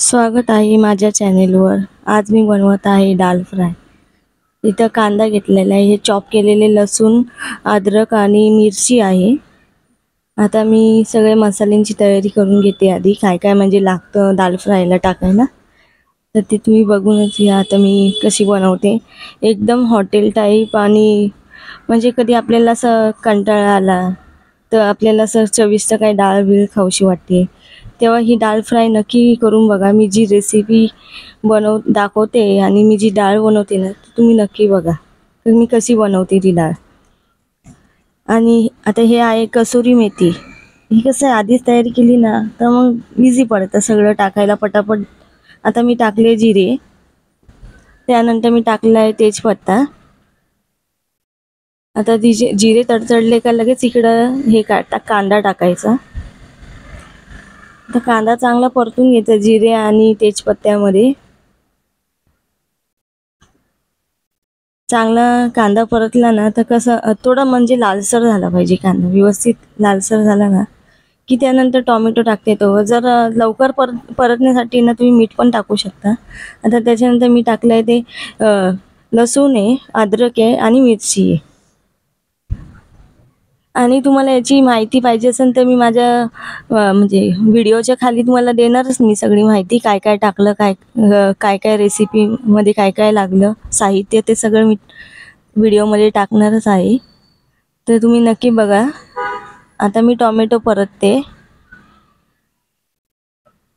स्वागत आहे माझ्या चॅनेलवर। आज मी बनवत आहे दाल फ्राय। इथं कांदा घेतलेला आहे, हे चॉप केलेले लसूण, अद्रक आणि मिरची आहे। आता मी सगळे मसाल्यांची तयारी करून घेते। आधी काय काय म्हणजे लागतं दाल फ्रायला टाकायला, तर ते तुम्ही बघूनच घ्या। आता मी कशी बनवते, एकदम हॉटेल टाईप। आणि म्हणजे कधी आपल्याला असं कंटाळा आला तर आपल्याला असं चविष्ट काही डाळ बिळ खाऊशी वाटते, तेव्हा ही डाळ फ्राय नक्की करून बघा। मी जी रेसिपी दाखवते आणि मी जी डाळ बनवते ना, तुम्ही नक्की बघा तर मी कशी बनवते ती डाळ। आणि आता हे आहे कसुरी मेथी। ही कसं आधीच तयारी केली ना तर मग इझी पडतं सगळं टाकायला पटापट। आता मी टाकले जिरे, त्यानंतर मी टाकला आहे तेजपत्ता। आता जिरे तडतडले का लगेच इकडं हे कांदा टाकायचा। तर कांदा चांगला परतून घ्यायचा जिरे आणि तेजपत्त्यामध्ये। चांगला कांदा परतला ना तर कसं थोडा म्हणजे लालसर झाला पाहिजे कांदा, व्यवस्थित लालसर झाला ना की त्यानंतर टोमॅटो टाकते। तो जर लवकर परतण्यासाठी ना तुम्ही मीठ पण टाकू शकता। आता त्याच्यानंतर मी टाकलंय ते लसूण आहे, अद्रक आहे आणि मिरची आहे। आणि तुम्हाला याची माहिती पाहिजे असेल तर मी माझ्या म्हणजे व्हिडिओच्या खाली तुम्हाला देणारच मी सगळी माहिती, काय काय टाकलं, काय काय रेसिपीमध्ये काय काय लागलं साहित्य, ते सगळं मी व्हिडिओमध्ये टाकणारच आहे, तर तुम्ही नक्की बघा। आता मी टोमॅटो परतते।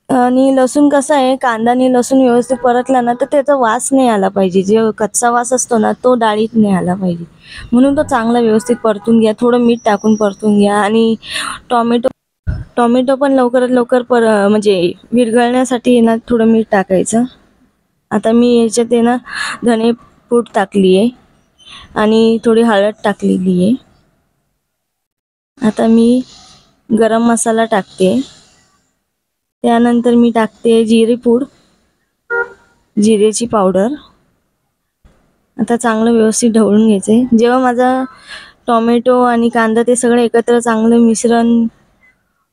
आणि लसूण कसं आहे, कांदा आणि लसूण व्यवस्थित परतला ना तर त्याचा वास नाही आला पाहिजे। जो कच्चा वास असतो ना तो डाळीत नाही आला पाहिजे, म्हणून तो चांगला व्यवस्थित परतून घ्या। थोडं मीठ टाकून परतून घ्या। आणि टोमॅटो पण लवकरात लवकर म्हणजे विरघळण्यासाठी ना थोडं मीठ टाकायचं। आता मी याच्यात आहे ना धने पूड टाकली आहे आणि थोडी हळद टाकलेली आहे। आता मी गरम मसाला टाकते, त्यानंतर मी टाकते जिरेपूड, जिरेची पावडर। आता चांगलं व्यवस्थित ढवळून घ्यायचे। जेव्हा माझा टोमॅटो आणि कांदा ते सगळं एकत्र चांगलं मिश्रण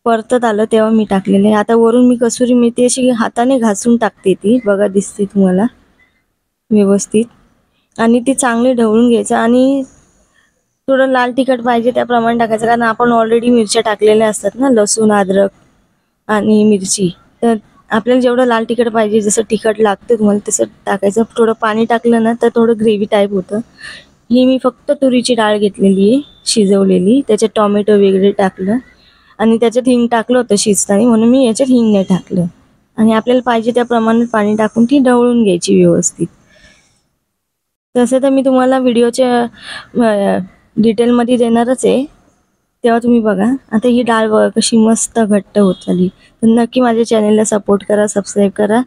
परतत आलं तेव्हा मी टाकलेले। आता वरून मी कसुरी मेथी अशी हाताने घासून टाकते, ती बघा दिसते तुम्हाला व्यवस्थित। आणि ती चांगली ढवळून घ्यायचं। आणि थोडं लाल तिखट पाहिजे त्याप्रमाणे टाकायचं, कारण आपण ऑलरेडी मिरच्या टाकलेल्या असतात ना, लसूण, अद्रक आणि मिरची। तर आपल्याला जेवढं लाल तिखट पाहिजे, जसं तिखट लागतं तुम्हाला तसं टाकायचं। थोडं पाणी टाकलं ना तर थोडं ग्रेव्ही टाईप होतं। ही मी फक्त तुरीची डाळ घेतलेली आहे शिजवलेली, त्याच्यात टोमॅटो वगैरे टाकलं आणि त्याच्यात हिंग टाकलं होतं शिजताना, म्हणून मी याच्यात हिंग नाही टाकलं। आणि आपल्याला पाहिजे त्या प्रमाणात पाणी टाकून ती ढवळून घ्यायची व्यवस्थित। तसं तर मी तुम्हाला व्हिडिओच्या डिटेलमध्ये देणारच आहे, तेव्हा तुम्ही बघा। आता ही डाळ कशी मस्त घट्ट होत चालली, तर नक्की माझ्या चॅनेलला सपोर्ट करा, सबस्क्राईब करा।